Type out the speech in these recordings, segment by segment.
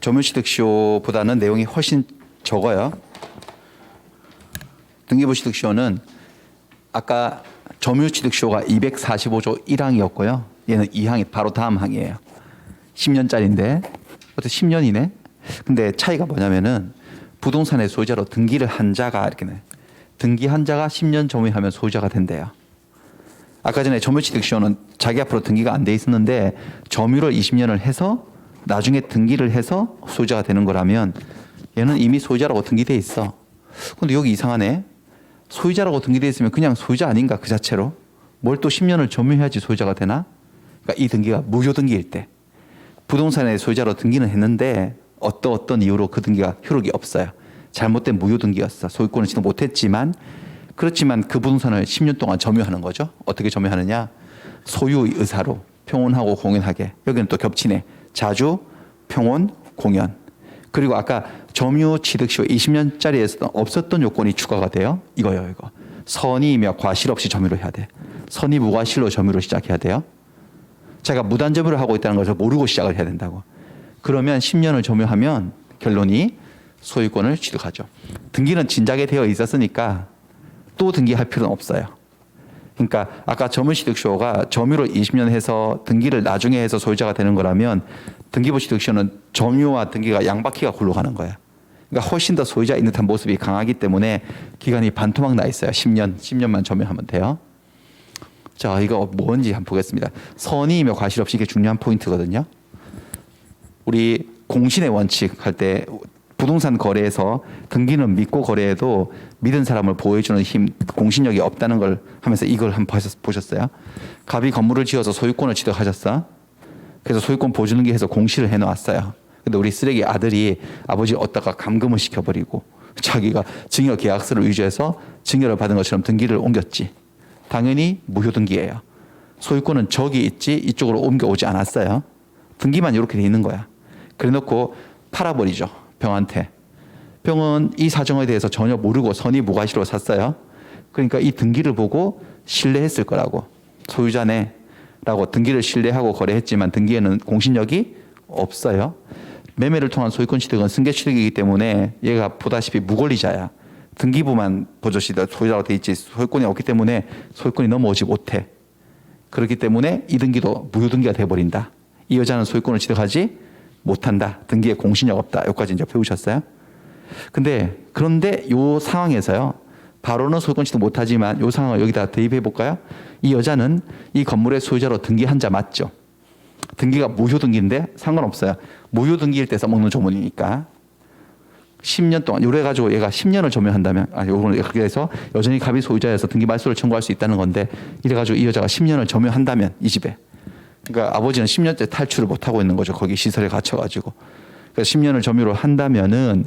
점유취득시효보다는 내용이 훨씬 적어요. 등기부취득시효는 아까 점유취득시효가 245조 1항이었고요. 얘는 2항이 바로 다음 항이에요. 10년짜리인데 어떻게 10년이네? 근데 차이가 뭐냐면은 부동산의 소유자로 등기를 한 자가 이렇게 등기한 자가 10년 점유하면 소유자가 된대요. 아까 전에 점유취득시효는 자기 앞으로 등기가 안 돼 있었는데 점유를 20년을 해서 나중에 등기를 해서 소유자가 되는 거라면 얘는 이미 소유자라고 등기돼 있어. 근데 여기 이상하네. 소유자라고 등기돼 있으면 그냥 소유자 아닌가 그 자체로. 뭘 또 10년을 점유해야지 소유자가 되나? 그러니까 이 등기가 무효 등기일 때. 부동산의 소유자로 등기는 했는데 어떤 이유로 그 등기가 효력이 없어요. 잘못된 무효 등기였어. 소유권을 취득 못했지만 그렇지만 그 부동산을 10년 동안 점유하는 거죠. 어떻게 점유하느냐? 소유 의사로 평온하고 공연하게. 여기는 또 겹치네. 자주, 평온, 공연. 그리고 아까 점유 취득시효 20년짜리에서도 없었던 요건이 추가가 돼요. 이거요, 이거. 선의이며 과실 없이 점유를 해야 돼. 선의 무과실로 점유를 시작해야 돼요. 제가 무단 점유를 하고 있다는 것을 모르고 시작을 해야 된다고. 그러면 10년을 점유하면 결론이 소유권을 취득하죠. 등기는 진작에 되어 있었으니까 또 등기할 필요는 없어요. 그러니까 아까 점유취득시효가 점유를 20년 해서 등기를 나중에 해서 소유자가 되는 거라면 등기부취득시효는 점유와 등기가 양바퀴가 굴러가는 거예요. 그러니까 훨씬 더 소유자인 듯한 모습이 강하기 때문에 기간이 반토막 나 있어요. 10년만 점유하면 돼요. 자, 이거 뭔지 한번 보겠습니다. 선의이며 과실 없이 이게 중요한 포인트거든요. 우리 공신의 원칙 할 때 부동산 거래에서 등기는 믿고 거래해도 믿은 사람을 보호해주는 힘, 공신력이 없다는 걸 하면서 이걸 한번 보셨어요? 갑이 건물을 지어서 소유권을 취득하셨어. 그래서 소유권 보증등기 해서 공시를 해놓았어요. 근데 우리 쓰레기 아들이 아버지 얻다가 감금을 시켜버리고 자기가 증여 계약서를 위조해서 증여를 받은 것처럼 등기를 옮겼지. 당연히 무효 등기예요. 소유권은 저기 있지 이쪽으로 옮겨오지 않았어요. 등기만 이렇게 돼 있는 거야. 그래놓고 팔아버리죠. 병한테. 병은 이 사정에 대해서 전혀 모르고 선의 무과실로 샀어요. 그러니까 이 등기를 보고 신뢰했을 거라고. 소유자네 라고 등기를 신뢰하고 거래했지만 등기에는 공신력이 없어요. 매매를 통한 소유권 취득은 승계 취득이기 때문에 얘가 보다시피 무권리자야. 등기부만 보조시다 소유자로 돼 있지 소유권이 없기 때문에 소유권이 넘어오지 못해. 그렇기 때문에 이 등기도 무효 등기가 돼버린다. 이 여자는 소유권을 취득하지 못한다. 등기에 공신력 없다. 여기까지 이제 배우셨어요? 그런데 요 상황에서요. 바로는 소유권 취득 못하지만 요 상황을 여기다 대입해 볼까요? 이 여자는 이 건물의 소유자로 등기한 자 맞죠? 등기가 무효 등기인데 상관없어요. 무효 등기일 때 써먹는 조문이니까. 10년 동안 요래 가지고 얘가 10년을 점유한다면 요거는 그렇게 해서 여전히 갑이 소유자여서 등기 말소를 청구할 수 있다는 건데 이래 가지고 이 여자가 10년을 점유한다면 이 집에 그러니까 아버지는 10년째 탈출을 못 하고 있는 거죠. 거기 시설에 갇혀 가지고. 그래서 10년을 점유를 한다면은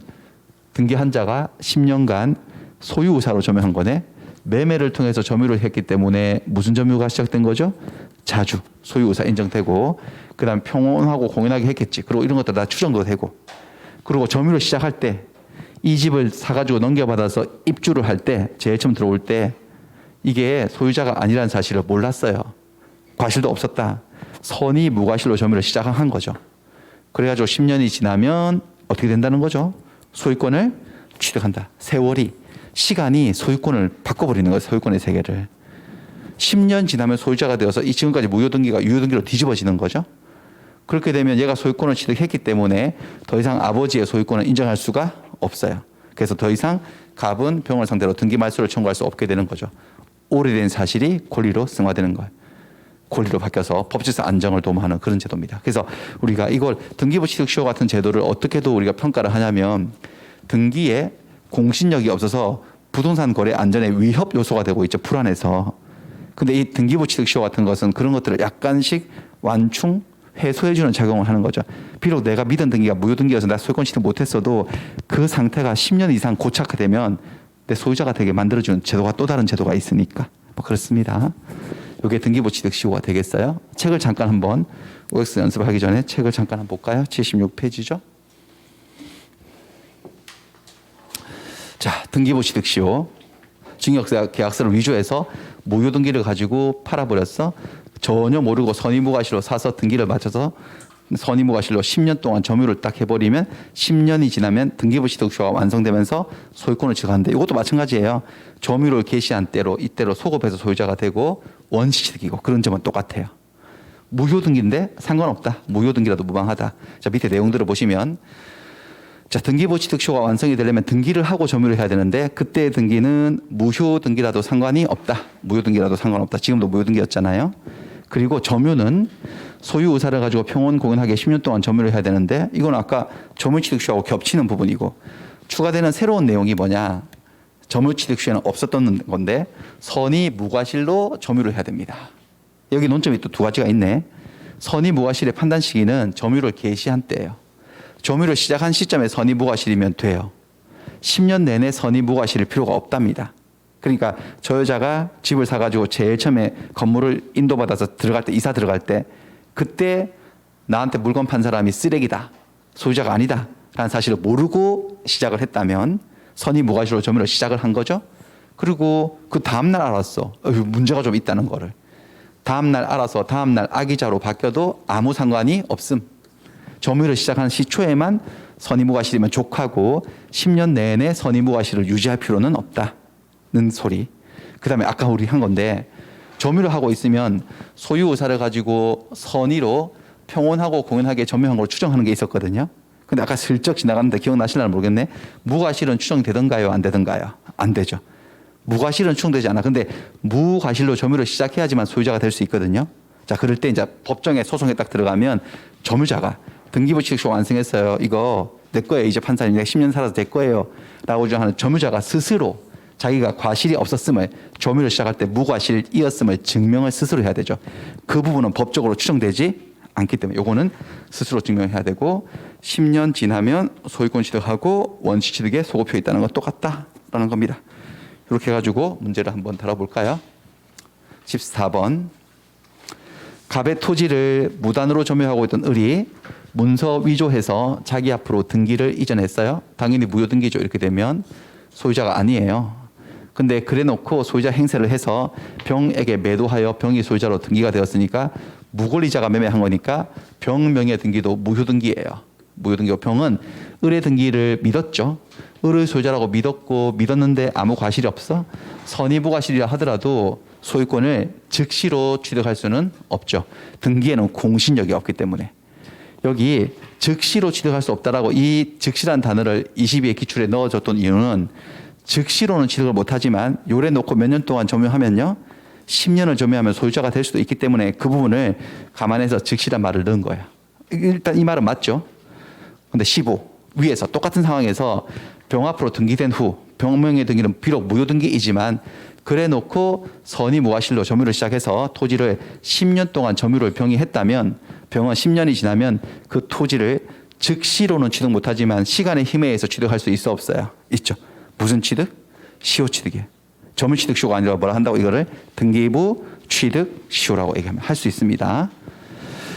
등기한 자가 10년간 소유 의사로 점유한 거네. 매매를 통해서 점유를 했기 때문에 무슨 점유가 시작된 거죠? 자주 소유 의사 인정되고 그다음 평온하고 공연하게 했겠지. 그리고 이런 것들 다 추정도 되고. 그리고 점유를 시작할 때 이 집을 사가지고 넘겨받아서 입주를 할 때 제일 처음 들어올 때 이게 소유자가 아니라는 사실을 몰랐어요. 과실도 없었다. 선의 무과실로 점유를 시작한 거죠. 그래가지고 10년이 지나면 어떻게 된다는 거죠? 소유권을 취득한다. 세월이 시간이 소유권을 바꿔버리는 거예요. 소유권의 세계를. 10년 지나면 소유자가 되어서 이 지금까지 무효 등기가 유효 등기로 뒤집어지는 거죠. 그렇게 되면 얘가 소유권을 취득했기 때문에 더 이상 아버지의 소유권을 인정할 수가 없어요. 그래서 더 이상 갑은 병을 상대로 등기 말소를 청구할 수 없게 되는 거죠. 오래된 사실이 권리로 승화되는 거예요. 권리로 바뀌어서 법질서 안정을 도모하는 그런 제도입니다. 그래서 우리가 이걸 등기부 취득시효 같은 제도를 어떻게도 우리가 평가를 하냐면 등기에 공신력이 없어서 부동산 거래 안전에 위협 요소가 되고 있죠. 불안해서. 근데 이 등기부 취득시효 같은 것은 그런 것들을 약간씩 완충 해소해주는 작용을 하는 거죠. 비록 내가 믿은 등기가 무효 등기여서 나 소유권 취득 못했어도 그 상태가 10년 이상 고착화되면 내 소유자가 되게 만들어주는 제도가 또 다른 제도가 있으니까 뭐 그렇습니다. 이게 등기부 취득시효가 되겠어요. 책을 잠깐 한번 OX 연습하기 전에 책을 잠깐 한번 볼까요? 76페이지죠. 자, 등기부 취득시효. 증여 계약서를 위조해서 무효 등기를 가지고 팔아버렸어. 전혀 모르고 선의무과실로 사서 등기를 맞춰서 선의무과실로 10년 동안 점유를 딱 해버리면 10년이 지나면 등기부 취득표가 완성되면서 소유권을 취득하는데 이것도 마찬가지예요. 점유를 개시한 때로 이때로 소급해서 소유자가 되고 원시취득이고 그런 점은 똑같아요. 무효등기인데 상관없다. 무효등기라도 무방하다. 자, 밑에 내용들을 보시면 자, 등기부 취득표가 완성이 되려면 등기를 하고 점유를 해야 되는데 그때의 등기는 무효등기라도 상관이 없다. 무효등기라도 상관없다. 지금도 무효등기였잖아요. 그리고 점유는 소유 의사를 가지고 평온 공연하게 10년 동안 점유를 해야 되는데 이건 아까 점유취득수하고 겹치는 부분이고 추가되는 새로운 내용이 뭐냐. 점유취득수에는 없었던 건데 선의무과실로 점유를 해야 됩니다. 여기 논점이 또 두 가지가 있네. 선의무과실의 판단 시기는 점유를 개시한 때예요. 점유를 시작한 시점에 선의무과실이면 돼요. 10년 내내 선의무과실일 필요가 없답니다. 그러니까 저 여자가 집을 사가지고 제일 처음에 건물을 인도받아서 들어갈 때 이사 들어갈 때 그때 나한테 물건 판 사람이 쓰레기다. 소유자가 아니다. 라는 사실을 모르고 시작을 했다면 선의무과실로 점유를 시작을 한 거죠. 그리고 그 다음날 알았어. 문제가 좀 있다는 거를. 다음날 알아서 다음날 악의자로 바뀌어도 아무 상관이 없음. 점유를 시작한 시초에만 선의무과실이면 족하고 10년 내내 선의무과실을 유지할 필요는 없다는 소리. 그 다음에 아까 우리 한 건데 점유를 하고 있으면 소유 의사를 가지고 선의로 평온하고 공연하게 점유한 걸 추정하는 게 있었거든요. 근데 아까 슬쩍 지나갔는데 기억나실려나 모르겠네. 무과실은 추정되던가요? 안 되던가요? 안 되죠. 무과실은 추정되지 않아. 근데 무과실로 점유를 시작해야지만 소유자가 될 수 있거든요. 자, 그럴 때 이제 법정에 소송에 딱 들어가면 점유자가 등기부 취득서 완성했어요. 이거 내 거예요. 이제 판사님 내가 10년 살아서 내 거예요. 라고 주장하는 점유자가 스스로 자기가 과실이 없었음을 점유를 시작할 때 무과실이었음을 증명을 스스로 해야 되죠. 그 부분은 법적으로 추정되지 않기 때문에 요거는 스스로 증명해야 되고 10년 지나면 소유권 취득하고 원시 취득에 소급표 있다는 건 똑같다라는 겁니다. 이렇게 해가지고 문제를 한번 다뤄볼까요? 14번. 갑의 토지를 무단으로 점유하고 있던 을이 문서 위조해서 자기 앞으로 등기를 이전했어요. 당연히 무효등기죠. 이렇게 되면 소유자가 아니에요. 근데 그래 놓고 소유자 행세를 해서 병에게 매도하여 병이 소유자로 등기가 되었으니까 무권리자가 매매한 거니까 병 명의 등기도 무효등기예요. 무효등기고 병은 을의 등기를 믿었죠. 을의 소유자라고 믿었는데 아무 과실이 없어. 선의무과실이라 하더라도 소유권을 즉시로 취득할 수는 없죠. 등기에는 공신력이 없기 때문에. 여기 즉시로 취득할 수 없다라고 이 즉시란 단어를 22의 기출에 넣어줬던 이유는 즉시로는 취득을 못하지만 요래 놓고 몇 년 동안 점유하면요. 10년을 점유하면 소유자가 될 수도 있기 때문에 그 부분을 감안해서 즉시란 말을 넣은 거예요. 일단 이 말은 맞죠. 근데 15 위에서 똑같은 상황에서 병 앞으로 등기된 후 병명의 등기는 비록 무효등기이지만 그래 놓고 선의무과실로 점유를 시작해서 토지를 10년 동안 점유를 병이 했다면 병은 10년이 지나면 그 토지를 즉시로는 취득 못하지만 시간의 힘에 의해서 취득할 수 있어 없어요? 있죠. 무슨 취득? 시효취득이에요. 점유취득시효가 아니라 뭐라 한다고 이거를 등기부 취득시효라고 얘기하면 할 수 있습니다.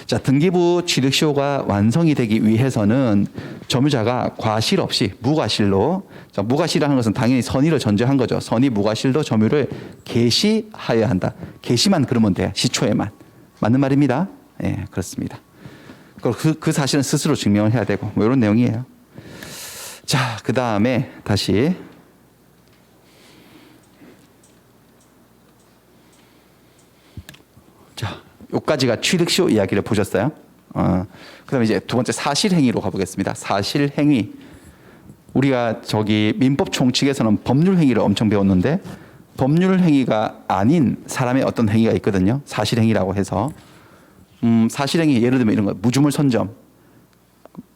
자, 등기부 취득시효가 완성이 되기 위해서는 점유자가 과실 없이 무과실로, 자, 무과실이라는 것은 당연히 선의를 전제한 거죠. 선의 무과실로 점유를 개시하여야 한다. 개시만 그러면 돼. 시초에만. 맞는 말입니다. 예, 네, 그렇습니다. 그 사실은 스스로 증명을 해야 되고 뭐 이런 내용이에요. 자, 그 다음에 다시 자, 여기까지가 취득시효 이야기를 보셨어요. 그다음에 이제 두 번째 사실행위로 가보겠습니다. 사실행위. 우리가 저기 민법 총칙에서는 법률행위를 엄청 배웠는데 법률행위가 아닌 사람의 어떤 행위가 있거든요. 사실행위라고 해서 사실행위 예를 들면 이런 거 무주물 선점,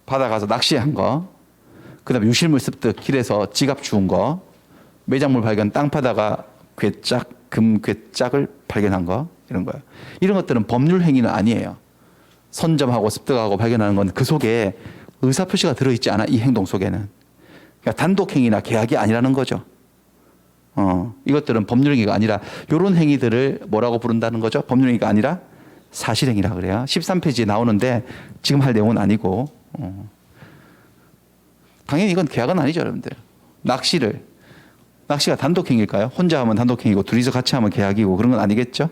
바다 가서 낚시한 거, 그다음에 유실물 습득, 길에서 지갑 주운 거, 매장물 발견, 땅 파다가 괴짝, 금 괴짝을 발견한 거 이런 거예요. 이런 것들은 법률 행위는 아니에요. 선점하고 습득하고 발견하는 건 그 속에 의사표시가 들어있지 않아. 이 행동 속에는. 그러니까 단독행위나 계약이 아니라는 거죠. 이것들은 법률행위가 아니라 이런 행위들을 뭐라고 부른다는 거죠? 법률행위가 아니라 사실행위라 그래요. 13페이지에 나오는데 지금 할 내용은 아니고 당연히 이건 계약은 아니죠, 여러분들. 낚시가 단독행위일까요? 혼자 하면 단독행위고 둘이서 같이 하면 계약이고 그런 건 아니겠죠?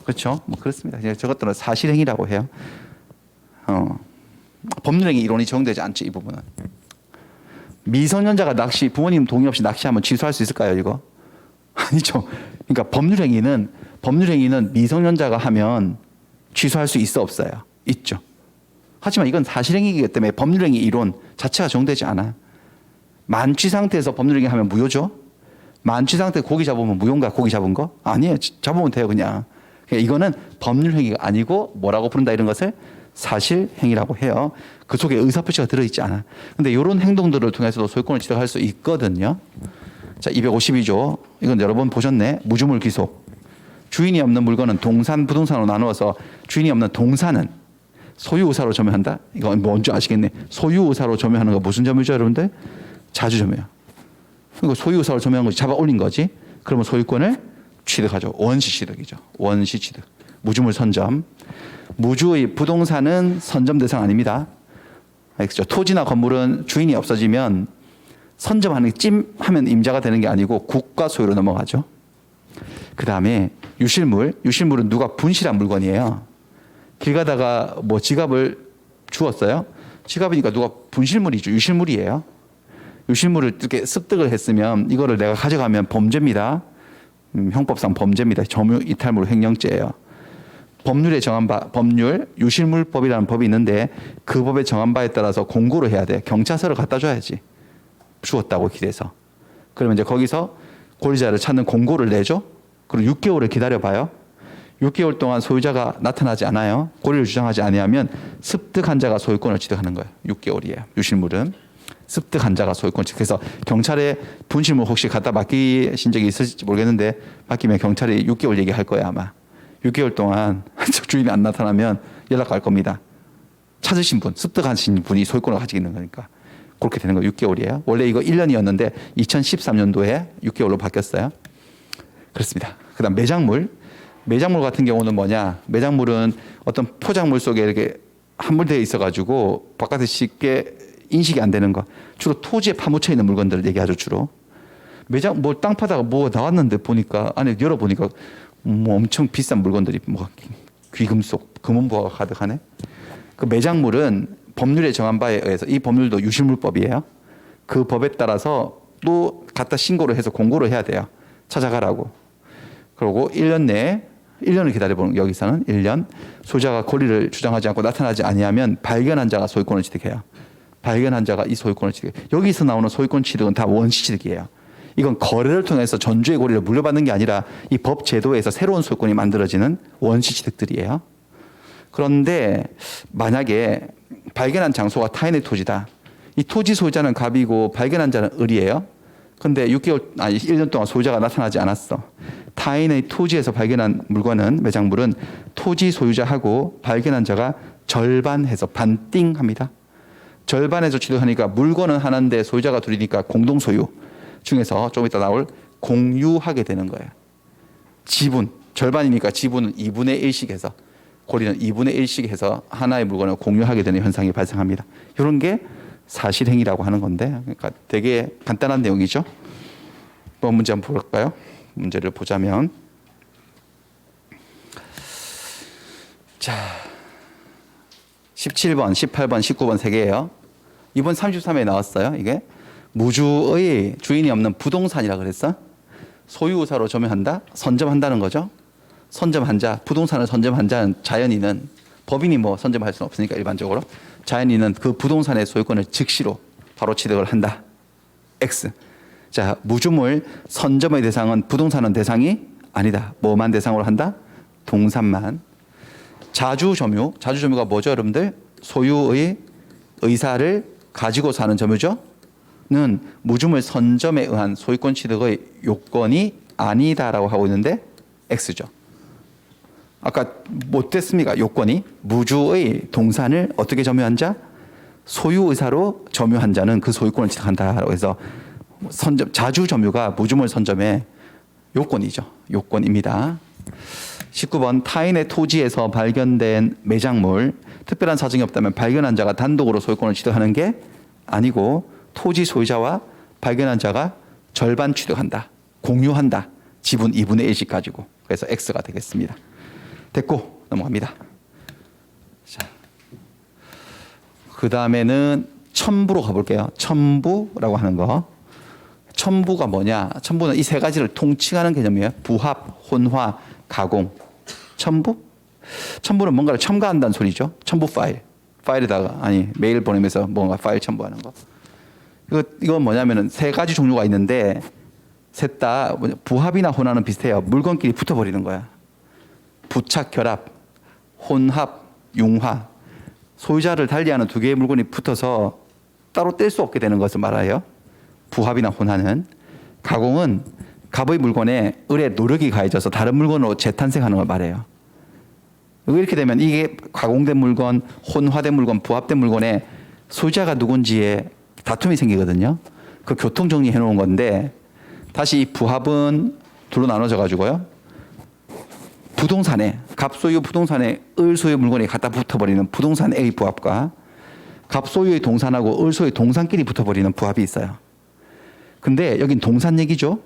그렇죠? 뭐 그렇습니다. 저것들은 사실행위라고 해요. 법률행위 이론이 적용되지 않죠. 이 부분은. 미성년자가 부모님 동의 없이 낚시하면 취소할 수 있을까요? 이거? 아니죠. 그러니까 법률행위는 미성년자가 하면 취소할 수 있어 없어요? 있죠. 하지만 이건 사실행위이기 때문에 법률행위 이론 자체가 적용되지 않아요. 만취 상태에서 법률행위 하면 무효죠. 만취 상태 고기 잡으면 무효인가? 고기 잡은 거? 아니에요. 잡으면 돼요 그냥. 이거는 법률행위가 아니고 뭐라고 부른다 이런 것을 사실행위라고 해요. 그 속에 의사표시가 들어있지 않아. 근데 이런 행동들을 통해서도 소유권을 취득할 수 있거든요. 자, 252조. 이건 여러 번 보셨네. 무주물 귀속. 주인이 없는 물건은 동산, 부동산으로 나누어서 주인이 없는 동산은 소유의사로 점유한다. 이건 뭔지 아시겠네. 소유의사로 점유하는 거 무슨 점유죠, 여러분들? 자주점유요. 이거 소유의사로 점유한 거지. 잡아 올린 거지. 그러면 소유권을 취득하죠. 원시 취득이죠. 원시 취득. 무주물 선점. 무주의 부동산은 선점 대상 아닙니다. 알겠죠? 토지나 건물은 주인이 없어지면 선점하는 게 찜하면 임자가 되는 게 아니고 국가 소유로 넘어가죠. 그 다음에 유실물은 누가 분실한 물건이에요. 길 가다가 뭐 지갑을 주웠어요. 지갑이니까 누가 분실물이죠. 유실물이에요. 유실물을 이렇게 습득을 했으면 이거를 내가 가져가면 범죄입니다. 형법상 범죄입니다. 점유 이탈물 횡령죄예요. 법률에 정한 바, 법률 유실물법이라는 법이 있는데 그 법에 정한 바에 따라서 공고를 해야 돼. 경찰서를 갖다 줘야지. 주웠다고 길에서. 그러면 이제 거기서 권리자를 찾는 공고를 내죠. 그리고 6개월을 기다려봐요. 6개월 동안 소유자가 나타나지 않아요. 권리를 주장하지 아니하면 습득한 자가 소유권을 취득하는 거예요. 6개월이에요. 유실물은. 습득한 자가 소유권 취득. 그래서 경찰에 분실물 혹시 갖다 맡기신 적이 있을지 모르겠는데 맡기면 경찰이 6개월 얘기할 거예요 아마. 6개월 동안 주인이 안 나타나면 연락 갈 겁니다. 찾으신 분, 습득하신 분이 소유권을 가지고 있는 거니까. 그렇게 되는 거 6개월이에요. 원래 이거 1년이었는데 2013년도에 6개월로 바뀌었어요. 그렇습니다. 그 다음 매장물. 매장물 같은 경우는 뭐냐. 매장물은 어떤 포장물 속에 이렇게 함몰되어 있어가지고 바깥에 쉽게 인식이 안 되는 거. 주로 토지에 파묻혀 있는 물건들을 얘기하죠, 주로. 매장, 뭐 땅 파다가 뭐가 나왔는데 보니까, 안에 열어보니까 뭐 엄청 비싼 물건들이 뭐 귀금속, 금은보화가 가득하네. 그 매장물은 법률에 정한 바에 의해서 이 법률도 유실물법이에요. 그 법에 따라서 또 갖다 신고를 해서 공고를 해야 돼요. 찾아가라고. 그리고 1년 내에 1년을 기다려보는 여기서는 1년 소유자가 권리를 주장하지 않고 나타나지 아니하면 발견한 자가 소유권을 취득해요. 발견한 자가 이 소유권을 취득해요. 여기서 나오는 소유권 취득은 다 원시 취득이에요. 이건 거래를 통해서 전주의 권리를 물려받는 게 아니라 이 법 제도에서 새로운 소유권이 만들어지는 원시 취득들이에요. 그런데 만약에 발견한 장소가 타인의 토지다. 이 토지 소유자는 갑이고 발견한 자는 을이에요. 근데 1년 동안 소유자가 나타나지 않았어. 타인의 토지에서 발견한 물건은 매장물은 토지 소유자하고 발견한 자가 절반해서 반띵합니다. 절반해서 취득하니까 물건은 하나인데 소유자가 둘이니까 공동소유 중에서 좀 이따 나올 공유하게 되는 거예요. 지분, 절반이니까 지분은 2분의 1씩 해서 권리는 2분의 1씩 해서 하나의 물건을 공유하게 되는 현상이 발생합니다. 이런 게 사실행위라고 하는 건데 그러니까 되게 간단한 내용이죠. 또 문제 한번 볼까요? 문제를 보자면 자 17번, 18번, 19번 세 개예요. 이번 33회에 나왔어요. 이게 무주의 주인이 없는 부동산이라 그랬어. 소유의사로 점유한다. 선점한다는 거죠. 선점한 자, 부동산을 선점한 자는 자연인은 법인이 뭐 선점할 수는 없으니까 일반적으로 자연인은 그 부동산의 소유권을 즉시로 바로 취득을 한다. X. 자, 무주물 선점의 대상은 부동산은 대상이 아니다. 뭐만 대상으로 한다? 동산만. 자주점유가 뭐죠, 여러분들? 소유의 의사를 가지고 사는 점유죠. 는 무주물 선점에 의한 소유권 취득의 요건이 아니다라고 하고 있는데 X죠. 아까 못됐습니까? 요건이 무주의 동산을 어떻게 점유한 자? 소유의사로 점유한 자는 그 소유권을 취득한다라고 해서 선점, 자주점유가 무주물 선점의 요건이죠. 요건입니다. 19번 타인의 토지에서 발견된 매장물 특별한 사정이 없다면 발견한 자가 단독으로 소유권을 취득하는 게 아니고 토지 소유자와 발견한 자가 절반 취득한다. 공유한다. 지분 2분의 1씩 가지고. 그래서 X가 되겠습니다. 됐고 넘어갑니다. 자, 그 다음에는 첨부로 가볼게요. 첨부라고 하는 거. 첨부가 뭐냐? 첨부는 이 세 가지를 통칭하는 개념이에요. 부합, 혼화, 가공. 첨부? 첨부는 뭔가를 첨가한다는 소리죠. 첨부 파일. 파일에다가, 메일 보내면서 뭔가 파일 첨부하는 거. 이건 뭐냐면은 세 가지 종류가 있는데, 셋 다 부합이나 혼화는 비슷해요. 물건끼리 붙어버리는 거야. 부착, 결합, 혼합, 융화. 소유자를 달리하는 두 개의 물건이 붙어서 따로 뗄 수 없게 되는 것을 말해요. 부합이나 혼화는. 가공은 갑의 물건에 을의 노력이 가해져서 다른 물건으로 재탄생하는 걸 말해요. 이렇게 되면 이게 가공된 물건, 혼화된 물건, 부합된 물건에 소유자가 누군지에 다툼이 생기거든요. 그 교통 정리해 놓은 건데, 다시 이 부합은 둘로 나눠져 가지고요. 부동산에, 갑 소유 부동산에 을 소유 물건이 갖다 붙어버리는 부동산 A의 부합과 갑 소유의 동산하고 을 소유의 동산끼리 붙어버리는 부합이 있어요. 근데 여긴 동산 얘기죠.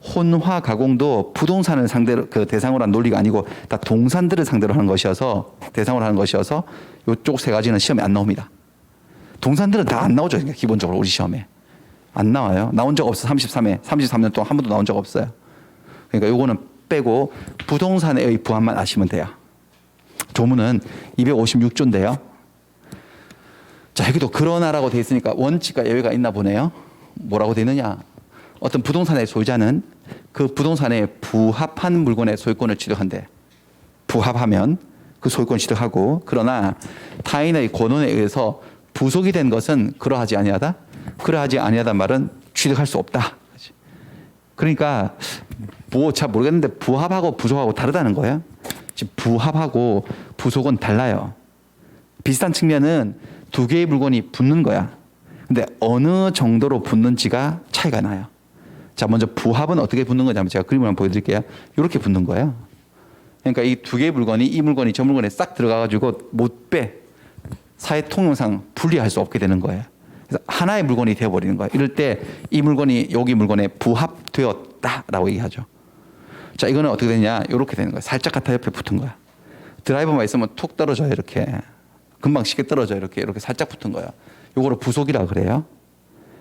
혼화 가공도 부동산을 상대로 대상으로 한 논리가 아니고 다 동산들을 상대로 하는 것이어서 대상으로 하는 것이어서 이쪽 세 가지는 시험에 안 나옵니다. 동산들은 다 안 나오죠. 그러니까 기본적으로 우리 시험에 안 나와요. 나온 적 없어. 33년 동안 한 번도 나온 적 없어요. 그러니까 요거는 빼고 부동산의 부합만 아시면 돼요. 조문은 256조인데요. 자, 여기도 그러나라고 돼 있으니까 원칙과 예외가 있나 보네요. 뭐라고 돼 있느냐? 어떤 부동산의 소유자는 그 부동산에 부합한 물건의 소유권을 취득한대. 부합하면 그 소유권을 취득하고, 그러나 타인의 권한에 의해서 부속이 된 것은 그러하지 아니하다. 그러하지 아니하다는 말은 취득할 수 없다. 그러니까 잘 모르겠는데 부합하고 부속하고 다르다는 거예요. 지금 부합하고 부속은 달라요. 비슷한 측면은 두 개의 물건이 붙는 거야. 근데 어느 정도로 붙는지가 차이가 나요. 자, 먼저 부합은 어떻게 붙는 거냐면 제가 그림을 한번 보여드릴게요. 이렇게 붙는 거예요. 그러니까 이 두 개의 물건이 이 물건이 저 물건에 싹 들어가가지고 못 빼. 사회 통용상 분리할 수 없게 되는 거예요. 그래서 하나의 물건이 되어버리는 거예요. 이럴 때 이 물건이 여기 물건에 부합되었다라고 얘기하죠. 자, 이거는 어떻게 되냐? 이렇게 되는 거예요. 살짝 갖다 옆에 붙은 거야. 드라이버만 있으면 툭 떨어져요. 이렇게. 금방 쉽게 떨어져요. 이렇게 살짝 붙은 거예요. 요거를 부속이라고 그래요.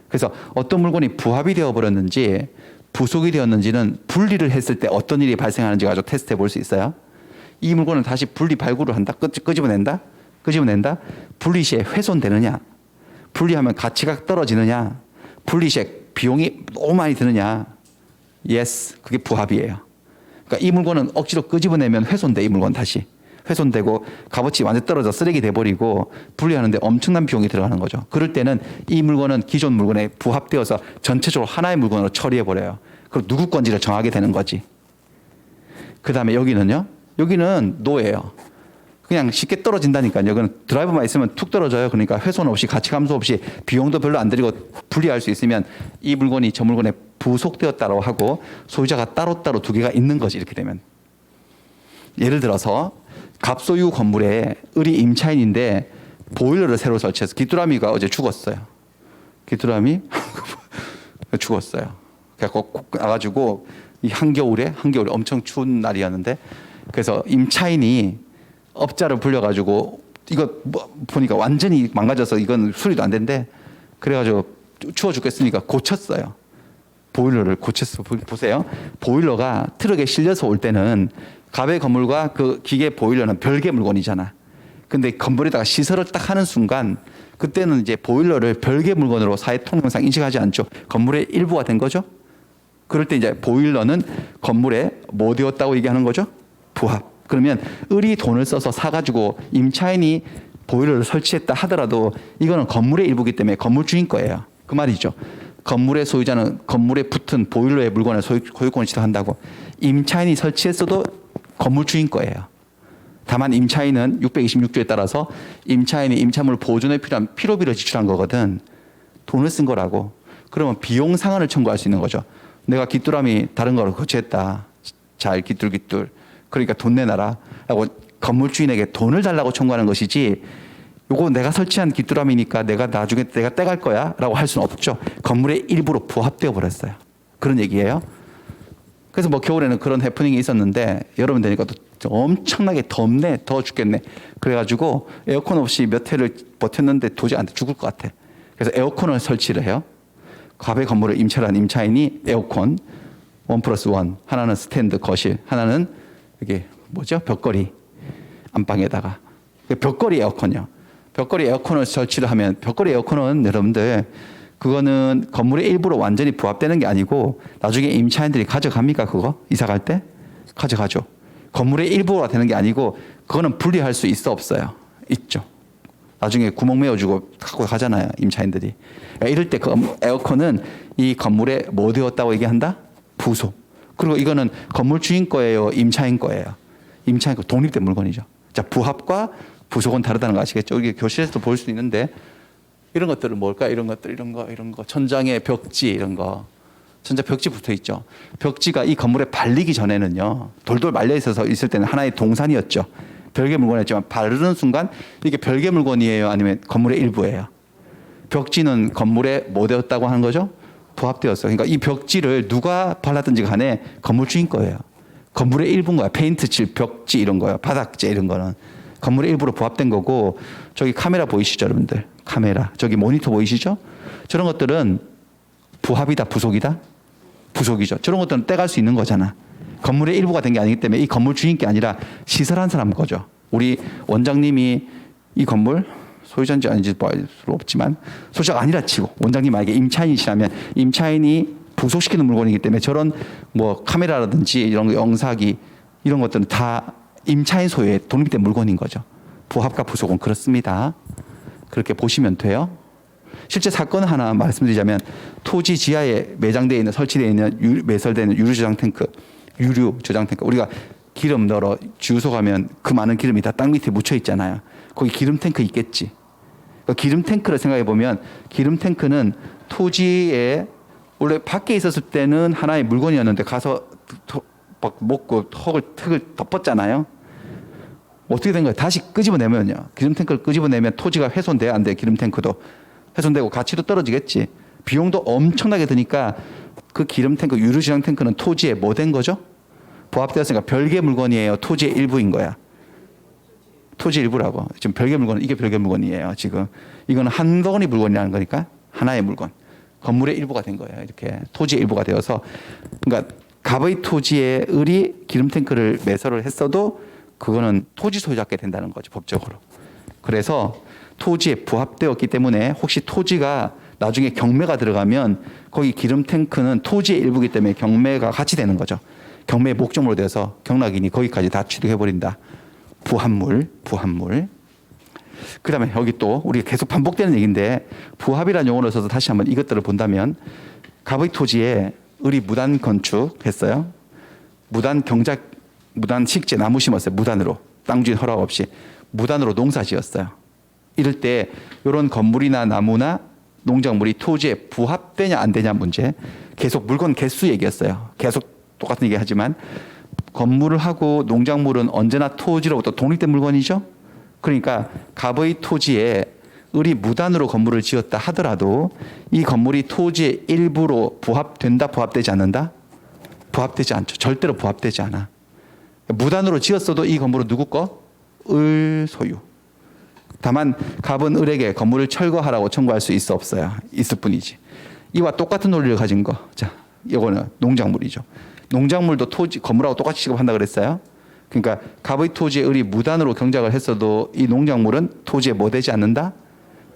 그래서 어떤 물건이 부합이 되어버렸는지 부속이 되었는지는 분리를 했을 때 어떤 일이 발생하는지 가지고 테스트해 볼 수 있어요. 이 물건을 다시 분리 발굴을 한다? 끄집어낸다? 분리 시에 훼손되느냐? 분리하면 가치가 떨어지느냐? 분리 시에 비용이 너무 많이 드느냐? Yes, 그게 부합이에요. 그러니까 이 물건은 억지로 끄집어내면 훼손돼. 이 물건 다시 훼손되고 값어치 완전 떨어져 쓰레기 돼버리고 분리하는데 엄청난 비용이 들어가는 거죠. 그럴 때는 이 물건은 기존 물건에 부합되어서 전체적으로 하나의 물건으로 처리해버려요. 그리고 누구 건지를 정하게 되는 거지. 그 다음에 여기는요. 여기는 노예요. 그냥 쉽게 떨어진다니까요. 여기는 드라이버만 있으면 툭 떨어져요. 그러니까 훼손 없이 가치 감소 없이 비용도 별로 안 들이고 분리할 수 있으면 이 물건이 저 물건에 부속되었다고 하고 소유자가 따로따로 두 개가 있는 거지. 이렇게 되면. 예를 들어서 갑소유 건물에 을이 임차인인데 보일러를 새로 설치해서 귀뚜라미가 어제 죽었어요. 귀뚜라미 죽었어요. 그래서 나가지고 이 한겨울에 엄청 추운 날이었는데 그래서 임차인이 업자를 불려가지고 이거 보니까 완전히 망가져서 이건 수리도 안 된대. 그래가지고 추워 죽겠으니까 고쳤어요. 보일러를 고쳤어. 보세요. 보일러가 트럭에 실려서 올 때는 갑의 건물과 그 기계 보일러는 별개 물건이잖아. 근데 건물에다가 시설을 딱 하는 순간 그때는 이제 보일러를 별개 물건으로 사회 통용상 인식하지 않죠. 건물의 일부가 된 거죠. 그럴 때 이제 보일러는 건물에 뭐 되었다고 얘기하는 거죠? 부합. 그러면 을이 돈을 써서 사가지고 임차인이 보일러를 설치했다 하더라도 이거는 건물의 일부이기 때문에 건물 주인 거예요. 그 말이죠. 건물의 소유자는 건물에 붙은 보일러의 물건을 소유권을 취득한다고. 임차인이 설치했어도 건물 주인 거예요. 다만 임차인은 626조에 따라서 임차인이 임차물 보존에 필요한 필요비를 지출한 거거든. 돈을 쓴 거라고. 그러면 비용 상환을 청구할 수 있는 거죠. 내가 귀뚜라미 다른 거로 거치했다. 잘 귀뚤귀뚤. 그러니까 돈 내놔라. 라고 건물 주인에게 돈을 달라고 청구하는 것이지 요거 내가 설치한 귀뚜라미니까 내가 나중에 내가 떼갈 거야 라고 할 수는 없죠. 건물의 일부로 부합되어 버렸어요. 그런 얘기예요. 그래서 뭐 겨울에는 그런 해프닝이 있었는데 여름은 되니까 또 엄청나게 덥네, 더워 죽겠네. 그래가지고 에어컨 없이 몇 해를 버텼는데 도저히 안 돼, 죽을 것 같아. 그래서 에어컨을 설치를 해요. 갑의 건물을 임차한 임차인이 에어컨 1+1, 하나는 스탠드 거실, 하나는 이게 뭐죠? 벽걸이 안방에다가 벽걸이 에어컨이요. 벽걸이 에어컨을 설치를 하면 벽걸이 에어컨은 여러분들 그거는 건물의 일부로 완전히 부합되는 게 아니고 나중에 임차인들이 가져갑니까? 그거 이사 갈 때 가져가죠. 건물의 일부가 되는 게 아니고 그거는 분리할 수 있어 없어요? 있죠. 나중에 구멍 메워주고 갖고 가잖아요, 임차인들이. 이럴 때 그 에어컨은 이 건물에 뭐 되었다고 얘기한다? 부속. 그리고 이거는 건물 주인 거예요, 임차인 거예요? 임차인 거 독립된 물건이죠. 자, 부합과 부속은 다르다는 거 아시겠죠? 이게 교실에서도 볼 수 있는데 이런 것들은 뭘까? 이런 것들, 이런 거. 천장에 벽지, 이런 거. 천장 벽지 붙어 있죠. 벽지가 이 건물에 발리기 전에는요, 돌돌 말려 있어서 있을 때는 하나의 동산이었죠. 별개 물건이었지만 바르는 순간 이게 별개 물건이에요? 아니면 건물의 일부예요? 벽지는 건물에 뭐 되었다고 하는 거죠? 부합되었어요. 그러니까 이 벽지를 누가 발랐든지 간에 건물 주인 거예요. 건물의 일부인 거야. 페인트 칠 벽지 이런 거요. 바닥재 이런 거는. 건물의 일부로 부합된 거고, 저기 카메라 보이시죠, 여러분들? 카메라. 저기 모니터 보이시죠? 저런 것들은 부합이다, 부속이다? 부속이죠. 저런 것들은 떼갈 수 있는 거잖아. 건물의 일부가 된 게 아니기 때문에 이 건물 주인 게 아니라 시설한 사람 거죠. 우리 원장님이 이 건물 소유자인지 아닌지 알 수 없지만 소유자가 아니라 치고 원장님 만약에 임차인이시라면 임차인이 부속시키는 물건이기 때문에 저런 뭐 카메라라든지 이런 영상기 이런 것들은 다 임차인 소유의 독립된 물건인 거죠. 부합과 부속은 그렇습니다. 그렇게 보시면 돼요. 실제 사건 하나 말씀드리자면 토지 지하에 매장되어 있는 설치되어 있는 매설되어 있는 유류 저장 탱크, 우리가 기름 넣으러 주유소 가면 그 많은 기름이 다 땅 밑에 묻혀 있잖아요. 거기 기름 탱크 있겠지. 그 기름 탱크를 생각해 보면 기름 탱크는 토지에 원래 밖에 있었을 때는 하나의 물건이었는데 가서 막 먹고 흙을 덮었잖아요. 어떻게 된 거예요? 다시 끄집어내면요. 기름 탱크를 끄집어내면 토지가 훼손돼야 안 돼. 기름 탱크도 훼손되고 가치도 떨어지겠지. 비용도 엄청나게 드니까 그 기름 탱크, 유류 저장 탱크는 토지에 뭐 된 거죠? 부합되었으니까 별개 물건이에요. 토지의 일부인 거야. 토지 일부라고. 지금 별개 물건, 이게 별개 물건이에요. 지금 이거는 한 덩어리 물건이라는 거니까 하나의 물건. 건물의 일부가 된 거예요. 이렇게 토지의 일부가 되어서, 그러니까 갑의 토지에 을이 기름 탱크를 매설을 했어도 그거는 토지 소유자께 된다는 거죠, 법적으로. 그래서 토지에 부합되었기 때문에 혹시 토지가 나중에 경매가 들어가면 거기 기름 탱크는 토지의 일부이기 때문에 경매가 같이 되는 거죠. 경매의 목적으로 돼서 경락인이 거기까지 다 취득해버린다. 부합물. 그 다음에 여기 또 우리가 계속 반복되는 얘기인데 부합이라는 용어를 써서 다시 한번 이것들을 본다면 갑의 토지에 을이 무단 건축했어요. 무단 식재 나무 심었어요. 무단으로. 땅 주인 허락 없이. 무단으로 농사 지었어요. 이럴 때 이런 건물이나 나무나 농작물이 토지에 부합되냐 안 되냐 문제. 계속 물건 개수 얘기했어요. 계속 똑같은 얘기 하지만 건물을 하고 농작물은 언제나 토지로부터 독립된 물건이죠. 그러니까 갑의 토지에 을이 무단으로 건물을 지었다 하더라도 이 건물이 토지의 일부로 부합된다, 부합되지 않는다? 부합되지 않죠. 절대로 부합되지 않아. 무단으로 지었어도 이 건물은 누구 거? 을 소유. 다만 갑은 을에게 건물을 철거하라고 청구할 수 있어 없어요? 있을 뿐이지. 이와 똑같은 논리를 가진 거. 자, 이거는 농작물이죠. 농작물도 토지, 건물하고 똑같이 취급한다 그랬어요. 그러니까 갑의 토지에 을이 무단으로 경작을 했어도 이 농작물은 토지에 뭐 되지 않는다?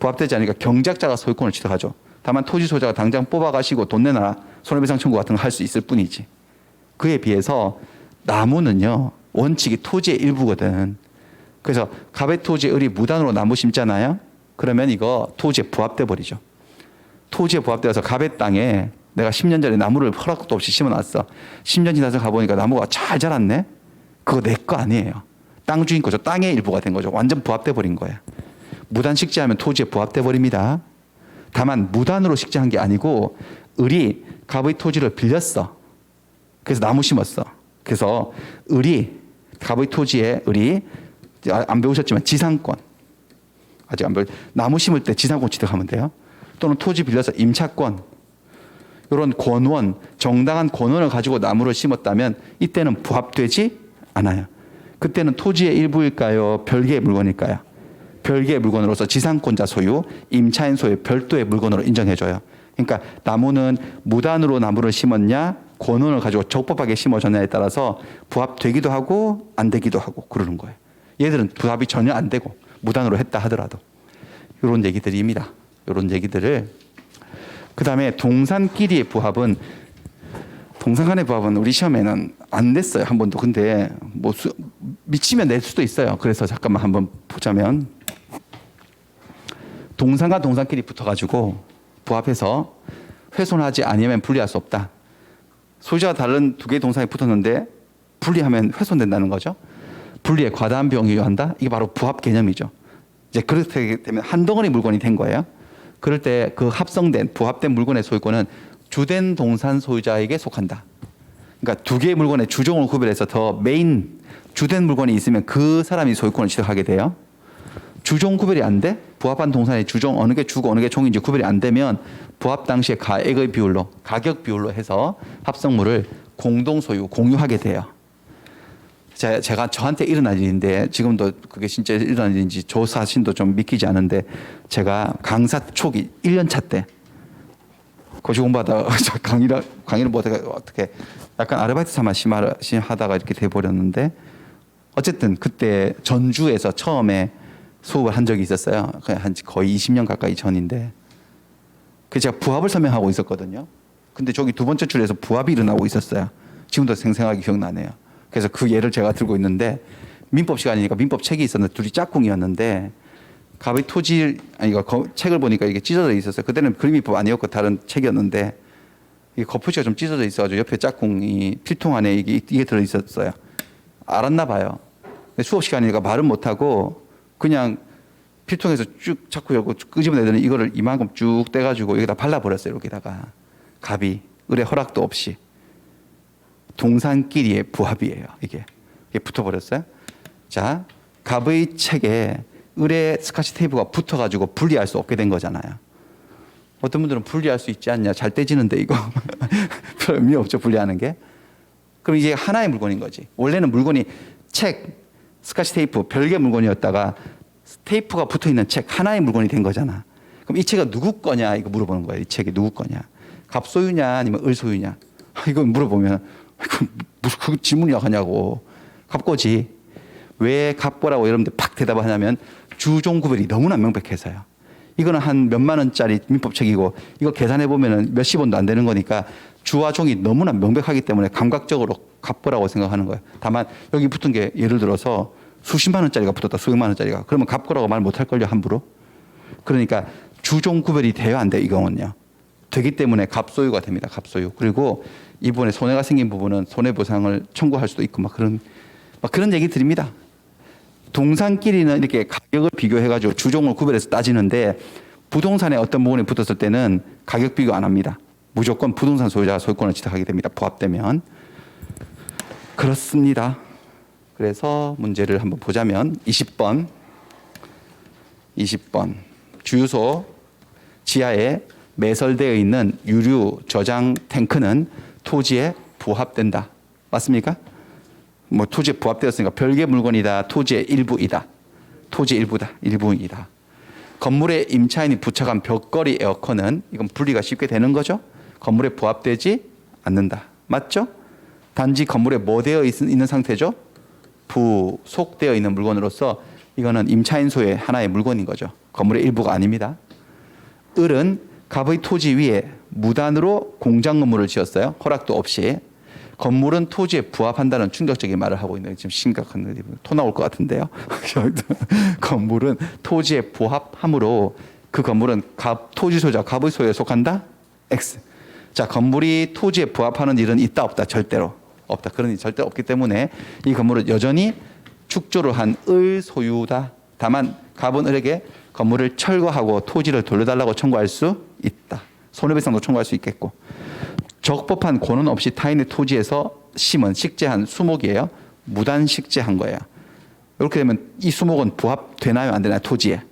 부합되지 않으니까 경작자가 소유권을 취득하죠. 다만 토지 소유자가 당장 뽑아가시고 돈 내놔라, 손해배상 청구 같은 거 할 수 있을 뿐이지. 그에 비해서 나무는요, 원칙이 토지의 일부거든. 그래서 갑의 토지에 을이 무단으로 나무 심잖아요. 그러면 이거 토지에 부합돼 버리죠. 토지에 부합되어서 갑의 땅에 내가 10년 전에 나무를 허락도 없이 심어놨어. 10년 지나서 가보니까 나무가 잘 자랐네. 그거 내 거 아니에요. 땅 주인 거죠. 땅의 일부가 된 거죠. 완전 부합돼 버린 거야. 무단 식재하면 토지에 부합돼 버립니다. 다만 무단으로 식재한 게 아니고 을이 갑의 토지를 빌렸어. 그래서 나무 심었어. 그래서 을이 갑의 토지에 을이 안 배우셨지만 지상권, 아직 안 배우, 나무 심을 때 지상권 취득하면 돼요. 또는 토지 빌려서 임차권, 이런 권원, 정당한 권원을 가지고 나무를 심었다면 이때는 부합되지 않아요. 그때는 토지의 일부일까요? 별개의 물건일까요? 별개의 물건으로서 지상권자 소유, 임차인 소유 별도의 물건으로 인정해줘요. 그러니까 나무는 무단으로 나무를 심었냐, 권한을 가지고 적법하게 심어졌냐에 따라서 부합되기도 하고 안 되기도 하고 그러는 거예요. 얘들은 부합이 전혀 안 되고 무단으로 했다 하더라도 이런 얘기들입니다. 이런 얘기들을 그 다음에 동산끼리의 부합은 동산 간의 부합은 우리 시험에는 안 냈어요 한 번도. 근데 뭐 미치면 낼 수도 있어요. 그래서 잠깐만 한번 보자면 동산과 동산끼리 붙어가지고 부합해서 훼손하지 아니하면 분리할 수 없다. 소유자가 다른 두 개의 동산이 붙었는데 분리하면 훼손된다는 거죠. 분리에 과다한 비용이 요한다. 이게 바로 부합 개념이죠. 이제 그렇게 되면 한 덩어리 물건이 된 거예요. 그럴 때 그 합성된 부합된 물건의 소유권은 주된 동산 소유자에게 속한다. 그러니까 두 개의 물건의 주종을 구별해서 더 메인 주된 물건이 있으면 그 사람이 소유권을 취득하게 돼요. 주종 구별이 안 돼? 부합한 동산의 주종 어느 게 주고 어느 게 종인지 구별이 안 되면 부합 당시에 가액의 비율로 가격 비율로 해서 합성물을 공동 소유 공유하게 돼요. 제가 저한테 일어난 일인데 지금도 그게 진짜 일어난 일인지 저 사실도 좀 믿기지 않은데 제가 강사 초기 1년 차 때 고시 공부하다가 강의를 뭐 어떻게 약간 아르바이트 삼아 하다가 이렇게 돼버렸는데 어쨌든 그때 전주에서 처음에 수업을 한 적이 있었어요. 한 거의 20년 가까이 전인데 그 제가 부합을 설명하고 있었거든요. 근데 저기 두 번째 줄에서 부합이 일어나고 있었어요. 지금도 생생하게 기억나네요. 그래서 그 예를 제가 들고 있는데 민법 시간이니까 민법 책이 있었는데 둘이 짝꿍이었는데 갑의 토지 책을 보니까 이게 찢어져 있었어요. 그때는 그림민법 아니었고 다른 책이었는데 이게 겉표지가 좀 찢어져 있어가지고 옆에 짝꿍이 필통 안에 이게 들어 있었어요. 알았나 봐요. 수업 시간이니까 말은 못하고 그냥 필통에서 쭉 자꾸 열고 끄집어내더니 이거를 이만큼 쭉 떼가지고 여기다 발라버렸어요. 여기다가 갑이 을의 허락도 없이. 동산끼리의 부합이에요. 이게 붙어버렸어요. 자, 갑의 책에 을의 스카치 테이프가 붙어가지고 분리할 수 없게 된 거잖아요. 어떤 분들은 분리할 수 있지 않냐. 잘 떼지는데 이거 별 의미 없죠. 분리하는 게. 그럼 이제 하나의 물건인 거지. 원래는 물건이 책, 스카치 테이프 별개 물건이었다가 테이프가 붙어있는 책 하나의 물건이 된 거잖아. 그럼 이 책은 누구 거냐 이거 물어보는 거예요. 이 책이 누구 거냐. 갑 소유냐 아니면 을 소유냐. 이거 물어보면 그 질문이 하냐고. 갑거지. 왜 갑거라고 여러분들 팍 대답을 하냐면 주종 구별이 너무나 명백해서요. 이거는 한 몇만 원짜리 민법책이고 이거 계산해 보면은 몇십 원도 안 되는 거니까 주와 종이 너무나 명백하기 때문에 감각적으로 갑거라고 생각하는 거예요. 다만 여기 붙은 게 예를 들어서 수십만 원짜리가 붙었다. 수백만 원짜리가. 그러면 갑거라고 말 못할 걸요. 함부로. 그러니까 주종 구별이 돼야 안 돼요. 이 경우는요. 되기 때문에 갑소유가 됩니다. 갑소유. 그리고 이번에 손해가 생긴 부분은 손해보상을 청구할 수도 있고 막 그런 얘기 드립니다. 동산끼리는 이렇게 가격을 비교해가지고 주종을 구별해서 따지는데 부동산에 어떤 부분이 붙었을 때는 가격 비교 안 합니다. 무조건 부동산 소유자가 소유권을 취득하게 됩니다. 부합되면. 그렇습니다. 그래서 문제를 한번 보자면 20번 주유소 지하에 매설되어 있는 유류 저장 탱크는 토지에 부합된다. 맞습니까? 뭐 토지에 부합되었으니까 별개 물건이다. 토지의 일부이다. 토지의 일부이다. 건물에 임차인이 부착한 벽걸이 에어컨은 이건 분리가 쉽게 되는 거죠. 건물에 부합되지 않는다. 맞죠? 단지 건물에 뭐 되어 있는 상태죠? 부속되어 있는 물건으로서 이거는 임차인 소유의 하나의 물건인 거죠. 건물의 일부가 아닙니다. 을은 갑의 토지 위에 무단으로 공장 건물을 지었어요. 허락도 없이. 건물은 토지에 부합한다는 충격적인 말을 하고 있는 지금 심각한 토 나올 것 같은데요. 건물은 토지에 부합함으로 그 건물은 토지 소유자 갑의 소유에 속한다. X. 자, 건물이 토지에 부합하는 일은 있다 없다. 절대로 없다. 그런 일이 절대 없기 때문에 이 건물은 여전히 축조를 한 을 소유다. 다만 갑은 을에게 건물을 철거하고 토지를 돌려달라고 청구할 수 있다. 손해배상도 청구할 수 있겠고. 적법한 권한 없이 타인의 토지에서 심은 식재한 수목이에요. 무단 식재한 거예요. 이렇게 되면 이 수목은 부합되나요? 안 되나요? 토지에.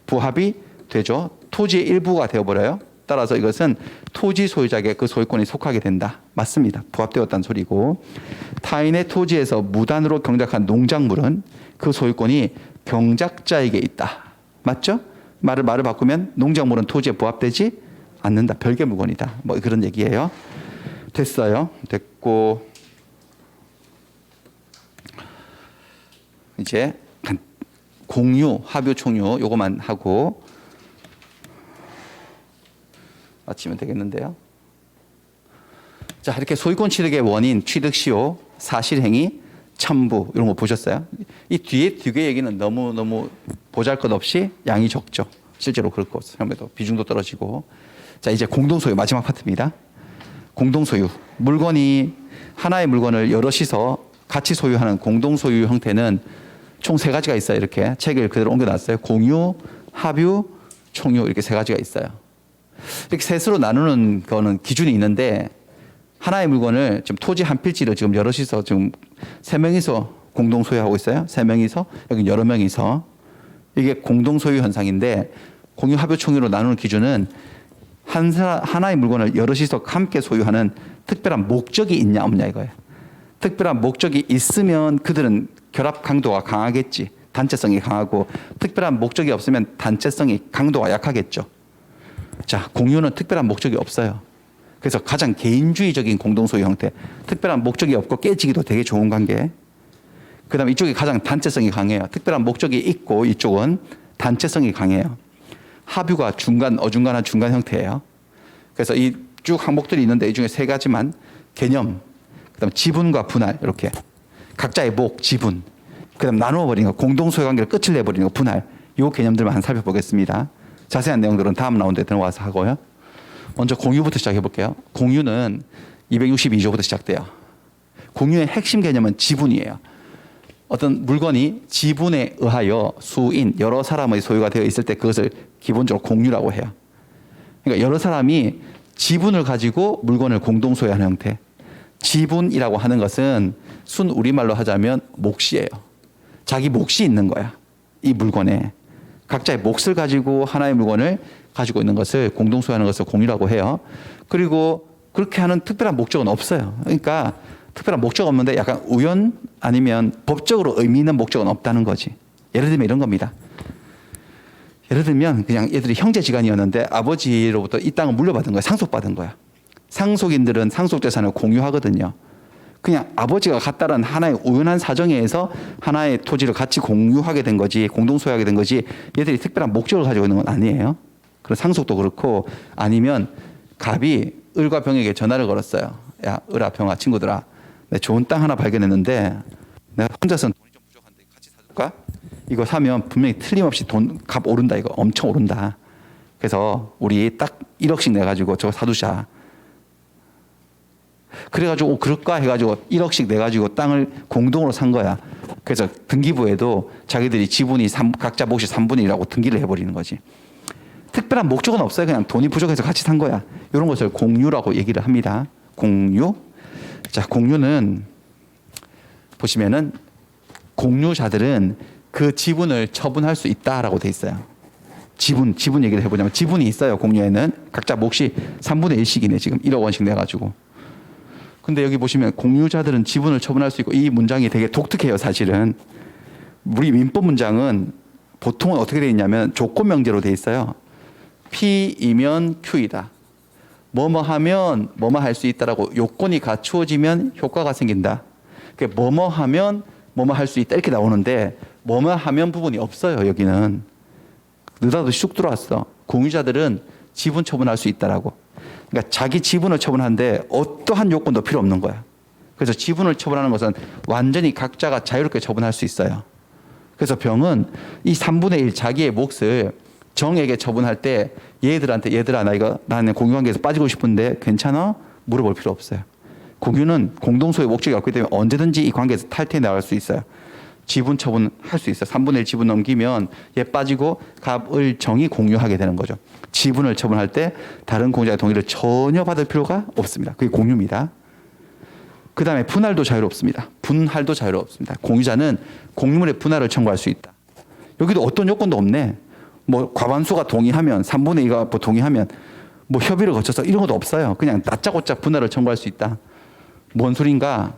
부합이 되죠. 토지의 일부가 되어버려요. 따라서 이것은 토지 소유자에게 그 소유권이 속하게 된다. 맞습니다. 부합되었다는 소리고. 타인의 토지에서 무단으로 경작한 농작물은 그 소유권이 경작자에게 있다. 맞죠? 말을 바꾸면 농작물은 토지에 부합되지 않는다. 별개 물건이다. 뭐 그런 얘기예요. 됐어요. 됐고 이제 공유, 합유, 총유 요거만 하고 마치면 되겠는데요. 자, 이렇게 소유권 취득의 원인, 취득 시효, 사실행위, 첨부 이런 거 보셨어요? 이 뒤에 두 개 얘기는 너무 보잘것없이 양이 적죠. 실제로 그렇고 설명도 비중도 떨어지고. 자, 이제 공동소유 마지막 파트입니다. 공동소유. 물건이 하나의 물건을 여럿이서 같이 소유하는 공동소유 형태는 총 3가지가 있어요. 이렇게 책을 그대로 옮겨놨어요. 공유, 합유, 총유 이렇게 3가지가 있어요. 이렇게 셋으로 나누는 거는 기준이 있는데 하나의 물건을 지금 토지 한 필지를 지금 여럿이서 지금 3명이서 공동 소유하고 있어요. 3명이서 여기 여러 명이서 이게 공동 소유 현상인데 공유, 합유, 총유로 나누는 기준은 하나의 물건을 여럿이서 함께 소유하는 특별한 목적이 있냐 없냐 이거예요. 특별한 목적이 있으면 그들은 결합 강도가 강하겠지. 단체성이 강하고 특별한 목적이 없으면 단체성이 강도가 약하겠죠. 자, 공유는 특별한 목적이 없어요. 그래서 가장 개인주의적인 공동소유 형태. 특별한 목적이 없고 깨지기도 되게 좋은 관계. 그 다음에 이쪽이 가장 단체성이 강해요. 특별한 목적이 있고 이쪽은 단체성이 강해요. 합유가 어중간한 중간 형태예요. 그래서 이 쭉 항목들이 있는데 이 중에 3가지만 개념, 그 다음에 지분과 분할 이렇게 각자의 목, 지분, 그 다음 나누어버리는 거, 공동소유 관계를 끝을 내버리는 거, 분할 이 개념들만 살펴보겠습니다. 자세한 내용들은 다음 라운드에 들어와서 하고요. 먼저 공유부터 시작해 볼게요. 공유는 262조부터 시작돼요. 공유의 핵심 개념은 지분이에요. 어떤 물건이 지분에 의하여 수인, 여러 사람의 소유가 되어 있을 때 그것을 기본적으로 공유라고 해요. 그러니까 여러 사람이 지분을 가지고 물건을 공동 소유하는 형태. 지분이라고 하는 것은 순 우리말로 하자면 몫이에요. 자기 몫이 있는 거야. 이 물건에. 각자의 몫을 가지고 하나의 물건을 가지고 있는 것을 공동 소유하는 것을 공유라고 해요. 그리고 그렇게 하는 특별한 목적은 없어요. 그러니까 특별한 목적 없는데 약간 우연 아니면 법적으로 의미 있는 목적은 없다는 거지. 예를 들면 이런 겁니다. 예를 들면 그냥 얘들이 형제지간이었는데 아버지로부터 이 땅을 물려받은 거야. 상속받은 거야. 상속인들은 상속재산을 공유하거든요. 그냥 아버지가 갖다란 하나의 우연한 사정에 의해서 하나의 토지를 같이 공유하게 된 거지, 공동 소유하게 된 거지, 얘들이 특별한 목적을 가지고 있는 건 아니에요. 그런 상속도 그렇고, 아니면 갑이 을과 병에게 전화를 걸었어요. 야, 을아, 병아, 친구들아, 내가 좋은 땅 하나 발견했는데 내가 혼자서는 돈이 좀 부족한데 같이 사줄까? 이거 사면 분명히 틀림없이 값 오른다. 이거 엄청 오른다. 그래서 우리 딱 1억씩 내가지고 저거 사두자. 그래가지고 그럴까 해가지고 1억씩 내가지고 땅을 공동으로 산 거야. 그래서 등기부에도 자기들이 지분이 각자 몫이 3분의 1이라고 등기를 해버리는 거지. 특별한 목적은 없어요. 그냥 돈이 부족해서 같이 산 거야. 이런 것을 공유라고 얘기를 합니다. 공유. 자, 공유는 보시면은 공유자들은 그 지분을 처분할 수 있다라고 돼 있어요. 지분 얘기를 해보자면 지분이 있어요. 공유에는 각자 몫이 3분의 1씩이네. 지금 1억 원씩 내가지고. 근데 여기 보시면 공유자들은 지분을 처분할 수 있고, 이 문장이 되게 독특해요. 사실은 우리 민법 문장은 보통은 어떻게 되어 있냐면 조건 명제로 되어 있어요. P이면 Q이다. 뭐뭐 하면 뭐뭐 할 수 있다라고 요건이 갖추어지면 효과가 생긴다. 그러니까 뭐뭐 하면 뭐뭐 할 수 있다 이렇게 나오는데 뭐뭐 하면 부분이 없어요. 여기는 느닷없이 쑥 들어왔어. 공유자들은 지분 처분할 수 있다라고. 그러니까 자기 지분을 처분하는데 어떠한 요건도 필요 없는 거야. 그래서 지분을 처분하는 것은 완전히 각자가 자유롭게 처분할 수 있어요. 그래서 병은 이 3분의 1 자기의 몫을 정에게 처분할 때 얘들한테 얘들아 나는 공유관계에서 빠지고 싶은데 괜찮아? 물어볼 필요 없어요. 공유는 공동소유의 목적이 없기 때문에 언제든지 이 관계에서 탈퇴해 나갈 수 있어요. 지분 처분할 수 있어요. 3분의 1 지분 넘기면 얘 빠지고 갑을 정이 공유하게 되는 거죠. 지분을 처분할 때 다른 공유자의 동의를 전혀 받을 필요가 없습니다. 그게 공유입니다. 그 다음에 분할도 자유롭습니다. 분할도 자유롭습니다. 공유자는 공유물의 분할을 청구할 수 있다. 여기도 어떤 요건도 없네. 뭐 과반수가 동의하면 3분의 2가 뭐 동의하면 뭐 협의를 거쳐서 이런 것도 없어요. 그냥 다짜고짜 분할을 청구할 수 있다. 뭔 소린가?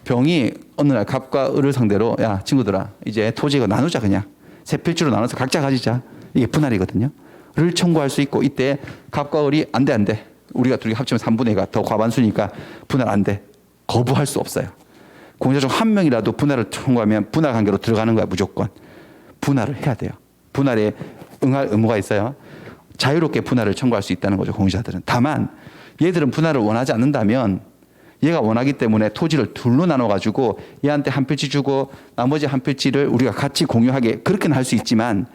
병이 어느 날 갑과 을을 상대로 야 친구들아 이제 토지 이거 나누자 그냥 세 필지로 나눠서 각자 가지자. 이게 분할이거든요. 를 청구할 수 있고 이때 갑과 을이 안 돼. 우리가 둘이 합치면 3분의 2가 더 과반수니까 분할 안 돼. 거부할 수 없어요. 공유자 중 한 명이라도 분할을 청구하면 분할 관계로 들어가는 거야 무조건. 분할을 해야 돼요. 분할에 응할 의무가 있어요. 자유롭게 분할을 청구할 수 있다는 거죠 공유자들은. 다만 얘들은 분할을 원하지 않는다면 얘가 원하기 때문에 토지를 둘로 나눠가지고 얘한테 한 필지 주고 나머지 한 필지를 우리가 같이 공유하게 그렇게는 할 수 있지만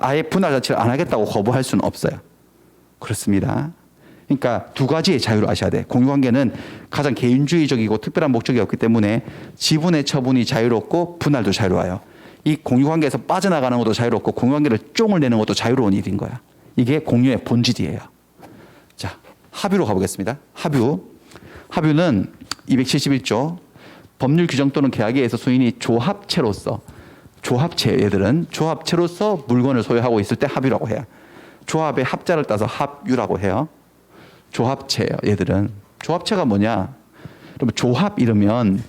아예 분할 자체를 안 하겠다고 거부할 수는 없어요. 그렇습니다. 그러니까 두 가지의 자유를 아셔야 돼. 공유관계는 가장 개인주의적이고 특별한 목적이 없기 때문에 지분의 처분이 자유롭고 분할도 자유로워요. 이 공유관계에서 빠져나가는 것도 자유롭고 공유관계를 쫑을 내는 것도 자유로운 일인 거야. 이게 공유의 본질이에요. 자, 합유로 가보겠습니다. 합유는 271조 법률 규정 또는 계약에 의해서 수인이 조합체로서 얘들은 조합체로서 물건을 소유하고 있을 때 합유라고 해요. 조합의 합자를 따서 합유라고 해요. 조합체예요. 얘들은 조합체가 뭐냐? 그러면 조합 이러면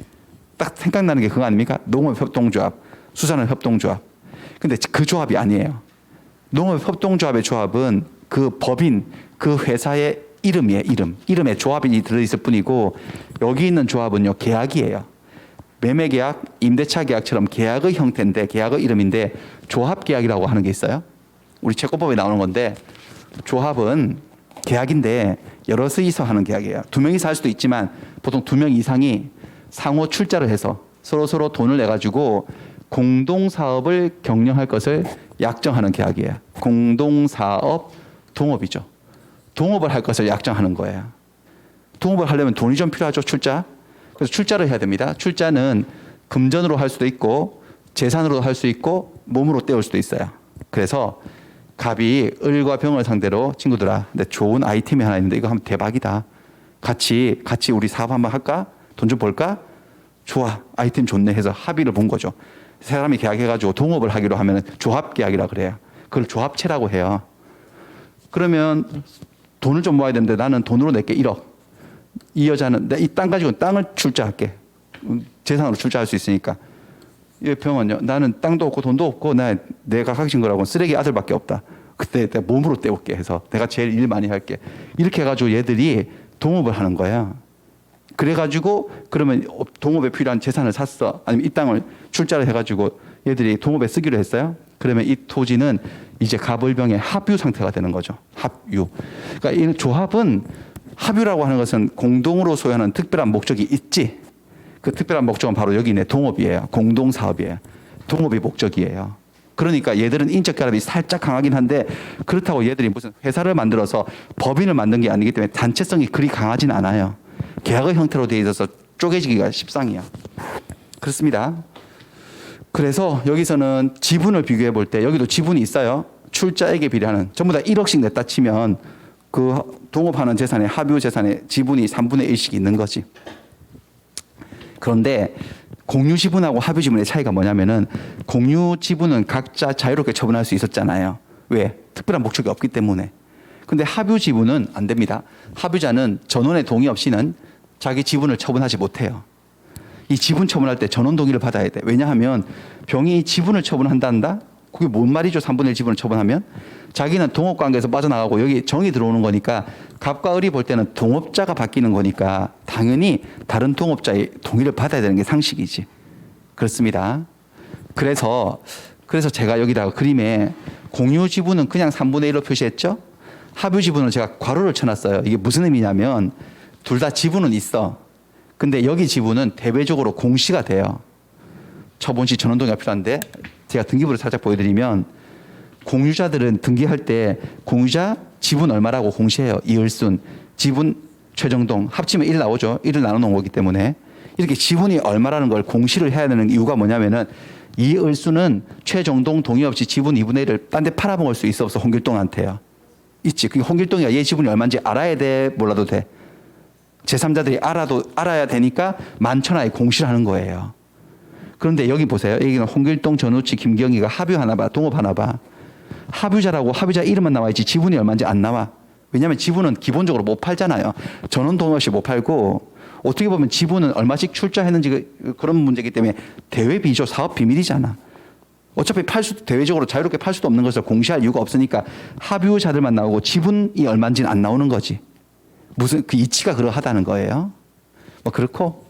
딱 생각나는 게 그거 아닙니까? 농업협동조합, 수산업협동조합. 근데 그 조합이 아니에요. 농업협동조합의 조합은 그 법인, 그 회사의 이름이에요. 이름에 조합이 들어있을 뿐이고 여기 있는 조합은요 계약이에요. 매매계약, 임대차 계약처럼 계약의 형태인데 계약의 이름인데 조합계약이라고 하는 게 있어요. 우리 채권법에 나오는 건데 조합은 계약인데 여럿이서 하는 계약이에요. 두 명이서 할 수도 있지만 보통 두 명 이상이 상호 출자를 해서 서로 돈을 내가지고 공동사업을 경영할 것을 약정하는 계약이에요. 공동사업 동업이죠. 동업을 할 것을 약정하는 거예요. 동업을 하려면 돈이 좀 필요하죠. 출자. 그래서 출자를 해야 됩니다. 출자는 금전으로 할 수도 있고 재산으로 할 수 있고 몸으로 때울 수도 있어요. 그래서 갑이 을과 병을 상대로 친구들아 근데 좋은 아이템이 하나 있는데 이거 하면 대박이다. 같이 우리 사업 한번 할까? 돈 좀 벌까? 좋아. 아이템 좋네 해서 합의를 본 거죠. 세 사람이 계약해가지고 동업을 하기로 하면 조합계약이라 그래요. 그걸 조합체라고 해요. 그러면 돈을 좀 모아야 되는데 나는 돈으로 낼게 1억. 이 여자는 이 땅 가지고 땅을 출자할게. 재산으로 출자할 수 있으니까. 이 병은요. 나는 땅도 없고 돈도 없고 내가 가진 거라고는 쓰레기 아들밖에 없다. 그때 내가 몸으로 때울게 해서 내가 제일 일 많이 할게. 이렇게 해가지고 얘들이 동업을 하는 거야. 그래가지고 그러면 동업에 필요한 재산을 샀어. 아니면 이 땅을 출자를 해가지고 얘들이 동업에 쓰기로 했어요. 그러면 이 토지는 이제 갑을병의 합유 상태가 되는 거죠. 합유. 그러니까 이 조합은 합유라고 하는 것은 공동으로 소유하는 특별한 목적이 있지. 그 특별한 목적은 바로 여기 있네. 동업이에요. 공동사업이에요. 동업이 목적이에요. 그러니까 얘들은 인적 결합이 살짝 강하긴 한데 그렇다고 얘들이 무슨 회사를 만들어서 법인을 만든 게 아니기 때문에 단체성이 그리 강하진 않아요. 계약의 형태로 되어 있어서 쪼개지기가 십상이야. 그렇습니다. 그래서 여기서는 지분을 비교해 볼 때 여기도 지분이 있어요. 출자액에 비례하는 전부 다 1억씩 냈다 치면 그 동업하는 재산의 합유 재산의 지분이 3분의 1씩 있는 거지. 그런데 공유 지분하고 합유 지분의 차이가 뭐냐면은 공유 지분은 각자 자유롭게 처분할 수 있었잖아요. 왜? 특별한 목적이 없기 때문에. 근데 합유 지분은 안 됩니다. 합유자는 전원의 동의 없이는 자기 지분을 처분하지 못해요. 이 지분 처분할 때 전원 동의를 받아야 돼. 왜냐하면 병이 지분을 처분한다? 그게 뭔 말이죠? 3분의 1 지분을 처분하면? 자기는 동업관계에서 빠져나가고 여기 정이 들어오는 거니까 갑과 을이 볼 때는 동업자가 바뀌는 거니까 당연히 다른 동업자의 동의를 받아야 되는 게 상식이지. 그렇습니다. 그래서 제가 여기다가 그림에 공유 지분은 그냥 3분의 1로 표시했죠? 합유 지분을 제가 괄호를 쳐놨어요. 이게 무슨 의미냐면 둘 다 지분은 있어. 근데 여기 지분은 대외적으로 공시가 돼요. 처분시 전원동의가 필요한데 제가 등기부를 살짝 보여드리면 공유자들은 등기할 때 공유자 지분 얼마라고 공시해요. 이을순, 지분 최정동 합치면 1 나오죠. 1을 나눠놓은 거기 때문에 이렇게 지분이 얼마라는 걸 공시를 해야 되는 이유가 뭐냐면은 이을순은 최정동 동의 없이 지분 2분의 1을 딴 데 팔아먹을 수 있어 없어 홍길동한테요. 있지. 그게 홍길동이가 얘 지분이 얼마인지 알아야 돼 몰라도 돼. 제3자들이 알아야 되니까 만천하에 공시를 하는 거예요. 그런데 여기 보세요. 여기는 홍길동, 전우치, 김경희가 합유하나 봐. 동업하나 봐. 합유자라고 합유자 이름만 나와 있지 지분이 얼마인지 안 나와. 왜냐하면 지분은 기본적으로 못 팔잖아요. 전원 동의 없이 못 팔고 어떻게 보면 지분은 얼마씩 출자했는지 그런 문제이기 때문에 대외 비죠. 사업 비밀이잖아. 어차피 대외적으로 자유롭게 팔 수도 없는 것을 공시할 이유가 없으니까 합유자들만 나오고 지분이 얼마인지는 안 나오는 거지. 무슨 그 이치가 그러하다는 거예요. 뭐 그렇고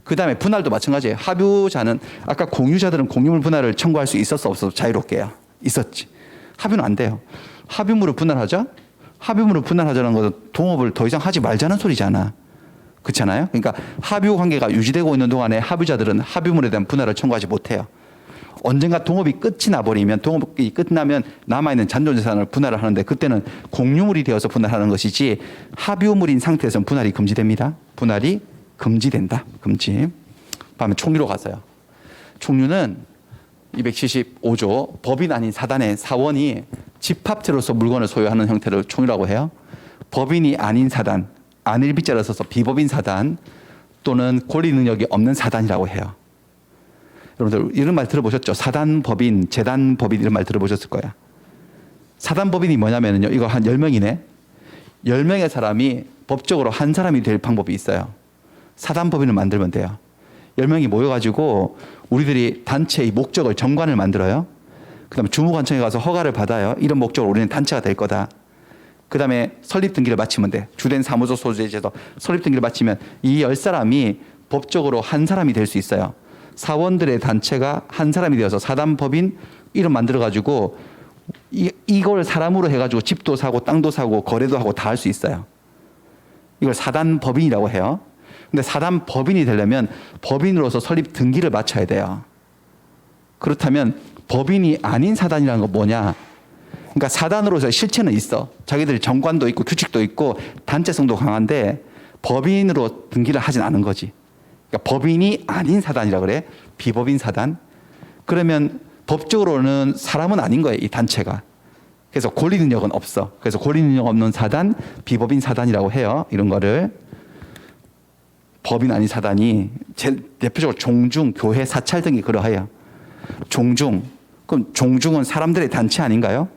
그다음에 분할도 마찬가지예요. 합유자는 아까 공유자들은 공유물 분할을 청구할 수 있었어 없었어 자유롭게요. 있었지. 합유는 안 돼요. 합유물을 분할하자. 합유물을 분할하자는 것은 동업을 더 이상 하지 말자는 소리잖아. 그렇잖아요. 그러니까 합유 관계가 유지되고 있는 동안에 합유자들은 합유물에 대한 분할을 청구하지 못해요. 언젠가 동업이 끝이 나버리면 동업이 끝나면 남아있는 잔존재산을 분할을 하는데 그때는 공유물이 되어서 분할하는 것이지 합유물인 상태에서는 분할이 금지됩니다. 분할이 금지된다. 금지. 다음에 총유로 가서요. 총유는 275조 법인 아닌 사단의 사원이 집합체로서 물건을 소유하는 형태를 총유라고 해요. 법인이 아닌 사단, 안일비자를 써서 비법인 사단 또는 권리 능력이 없는 사단이라고 해요. 여러분들 이런 말 들어보셨죠? 사단법인, 재단법인 이런 말 들어보셨을 거야. 사단법인이 뭐냐면요. 이거 한 10명이네. 10명의 사람이 법적으로 한 사람이 될 방법이 있어요. 사단법인을 만들면 돼요. 10명이 모여가지고 우리들이 단체의 목적을 정관을 만들어요. 그 다음에 주무관청에 가서 허가를 받아요. 이런 목적으로 우리는 단체가 될 거다. 그 다음에 설립 등기를 마치면 돼. 주된 사무소 소재에서 설립 등기를 마치면 이 10사람이 법적으로 한 사람이 될 수 있어요. 사원들의 단체가 한 사람이 되어서 사단법인 이름 만들어가지고 이걸 사람으로 해가지고 집도 사고 땅도 사고 거래도 하고 다 할 수 있어요. 이걸 사단법인이라고 해요. 근데 사단법인이 되려면 법인으로서 설립 등기를 마쳐야 돼요. 그렇다면 법인이 아닌 사단이라는 건 뭐냐? 그러니까 사단으로서 실체는 있어. 자기들 정관도 있고 규칙도 있고 단체성도 강한데 법인으로 등기를 하진 않은 거지. 그러니까 법인이 아닌 사단이라고 그래. 비법인 사단. 그러면 법적으로는 사람은 아닌 거예요. 이 단체가. 그래서 권리 능력은 없어. 그래서 권리 능력 없는 사단, 비법인 사단이라고 해요. 이런 거를. 법인 아닌 사단이 대표적으로 종중, 교회, 사찰 등이 그러해요. 종중. 그럼 종중은 사람들의 단체 아닌가요?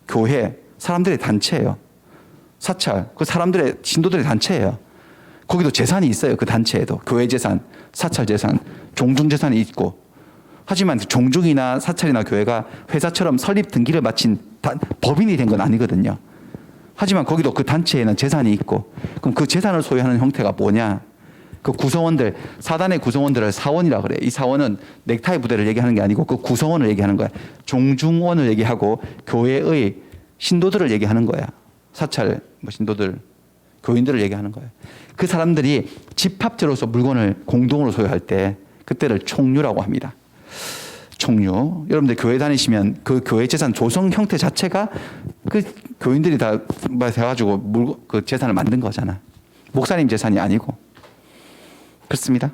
교회, 사람들의 단체예요. 사찰, 그 사람들의 신도들의 단체예요. 거기도 재산이 있어요. 그 단체에도. 교회 재산, 사찰 재산, 종중 재산이 있고. 하지만 종중이나 사찰이나 교회가 회사처럼 설립 등기를 마친 법인이 된 건 아니거든요. 하지만 거기도 그 단체에는 재산이 있고. 그럼 그 재산을 소유하는 형태가 뭐냐? 그 구성원들, 사단의 구성원들을 사원이라고 그래. 이 사원은 넥타이 부대를 얘기하는 게 아니고 그 구성원을 얘기하는 거야. 종중원을 얘기하고 교회의 신도들을 얘기하는 거야. 사찰, 신도들, 교인들을 얘기하는 거예요. 그 사람들이 집합체로서 물건을 공동으로 소유할 때 그때를 총유라고 합니다. 총유. 여러분들 교회 다니시면 그 교회 재산 조성 형태 자체가 그 교인들이 다 해가지고 그 재산을 만든 거잖아. 목사님 재산이 아니고. 그렇습니다.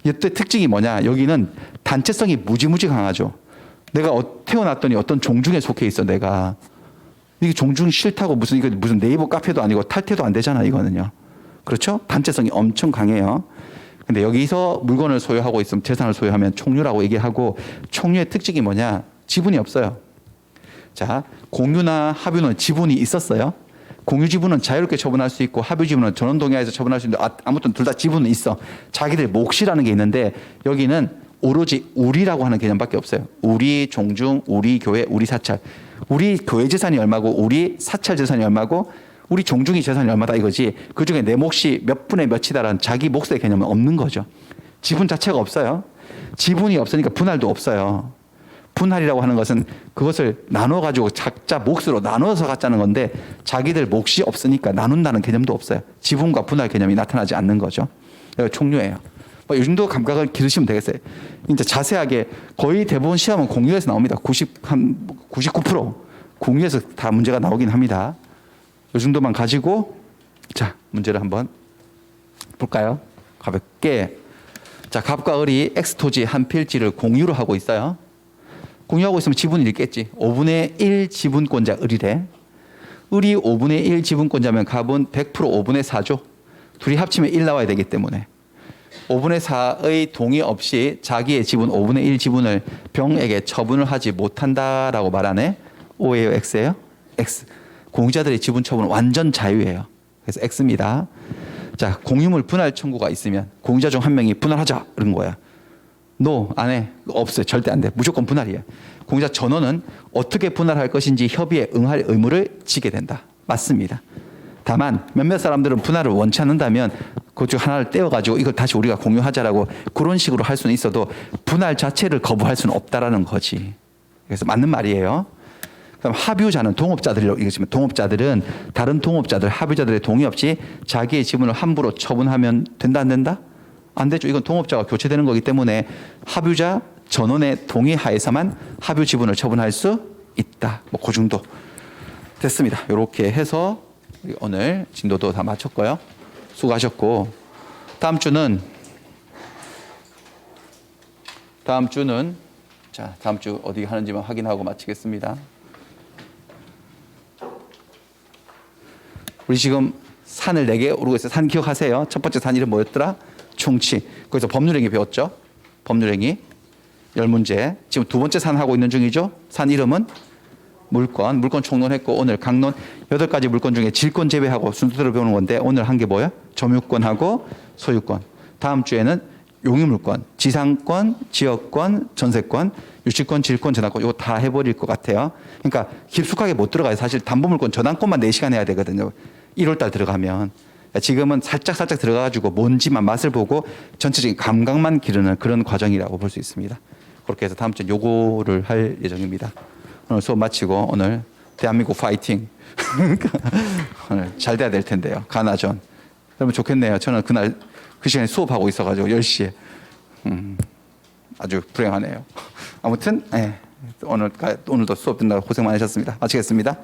이때 특징이 뭐냐? 여기는 단체성이 무지무지 강하죠. 내가 태어났더니 어떤 종중에 속해 있어. 내가 이게 종중 싫다고 무슨 네이버 카페도 아니고 탈퇴도 안 되잖아. 이거는요. 그렇죠? 단체성이 엄청 강해요. 근데 여기서 물건을 소유하고 있으면 재산을 소유하면 총유라고 얘기하고 총유의 특징이 뭐냐? 지분이 없어요. 자, 공유나 합유는 지분이 있었어요. 공유 지분은 자유롭게 처분할 수 있고 합유 지분은 전원 동의하에서 처분할 수 있는데 아무튼 둘 다 지분은 있어. 자기들 몫이라는 게 있는데 여기는 오로지 우리라고 하는 개념밖에 없어요. 우리 종중, 우리 교회, 우리 사찰. 우리 교회 재산이 얼마고 우리 사찰 재산이 얼마고 우리 종중이 재산이 얼마다 이거지. 그중에 내 몫이 몇 분의 몇이다라는 자기 몫의 개념은 없는 거죠. 지분 자체가 없어요. 지분이 없으니까 분할도 없어요. 분할이라고 하는 것은 그것을 나눠가지고 각자 몫으로 나눠서 갖자는 건데 자기들 몫이 없으니까 나눈다는 개념도 없어요. 지분과 분할 개념이 나타나지 않는 거죠. 총유예요. 뭐 이 정도 감각을 기르시면 되겠어요. 이제 자세하게 거의 대부분 시험은 공유에서 나옵니다. 99% 공유에서 다 문제가 나오긴 합니다. 이 정도만 가지고 자 문제를 한번 볼까요? 가볍게. 자, 갑과 을이 X토지 한 필지를 공유로 하고 있어요. 공유하고 있으면 지분이 있겠지. 5분의 1 지분권자 을이래. 을이 5분의 1 지분권자면 갑은 100% 5분의 4죠. 둘이 합치면 1 나와야 되기 때문에 5분의 4의 동의 없이 자기의 지분 5분의 1 지분을 병에게 처분을 하지 못한다라고 말하네. O예요, X예요? X. 공유자들의 지분 처분은 완전 자유예요. 그래서 X입니다. 자, 공유물 분할 청구가 있으면 공유자 중 한 명이 분할하자 그런 거야. 안 해. 없어요. 절대 안 돼. 무조건 분할이에요. 공유자 전원은 어떻게 분할할 것인지 협의에 응할 의무를 지게 된다. 맞습니다. 다만 몇몇 사람들은 분할을 원치 않는다면 그 중 하나를 떼어가지고 이걸 다시 우리가 공유하자라고 그런 식으로 할 수는 있어도 분할 자체를 거부할 수는 없다라는 거지. 그래서 맞는 말이에요. 그럼 합유자는 동업자들로 이것이면 동업자들은 다른 동업자들 합유자들의 동의 없이 자기의 지분을 함부로 처분하면 된다 안 된다? 안 되죠. 이건 동업자가 교체되는 거기 때문에 합유자 전원의 동의 하에서만 합유 지분을 처분할 수 있다. 뭐 그 정도 됐습니다. 이렇게 해서 오늘 진도도 다 마쳤고요. 수고하셨고 다음 주는 자, 다음 주 어디 하는지만 확인하고 마치겠습니다. 우리 지금 산을 4개 오르고 있어요. 산 기억하세요? 첫 번째 산 이름 뭐였더라? 충치. 거기서 법률행위 배웠죠? 법률행위 10문제. 지금 두 번째 산 하고 있는 중이죠? 산 이름은 물권 총론했고 오늘 강론 8가지 물권 중에 질권 제외하고 순서대로 배우는 건데 오늘 한 게 뭐야? 점유권하고 소유권. 다음 주에는 용유물권, 지상권, 지역권, 전세권, 유치권, 질권, 전환권 이거 다 해버릴 것 같아요. 그러니까 깊숙하게 못 들어가요. 사실 담보물권 전환권만 4시간 해야 되거든요. 1월달 들어가면. 지금은 살짝 들어가가지고 뭔지만 맛을 보고 전체적인 감각만 기르는 그런 과정이라고 볼 수 있습니다. 그렇게 해서 다음 주에 요거를 할 예정입니다. 오늘 수업 마치고 오늘 대한민국 파이팅. 오늘 잘 돼야 될 텐데요. 가나전. 그러면 좋겠네요. 저는 그날 그 시간에 수업하고 있어가지고 10시에. 아주 불행하네요. 아무튼 오늘도 수업 듣느라 고생 많으셨습니다. 마치겠습니다.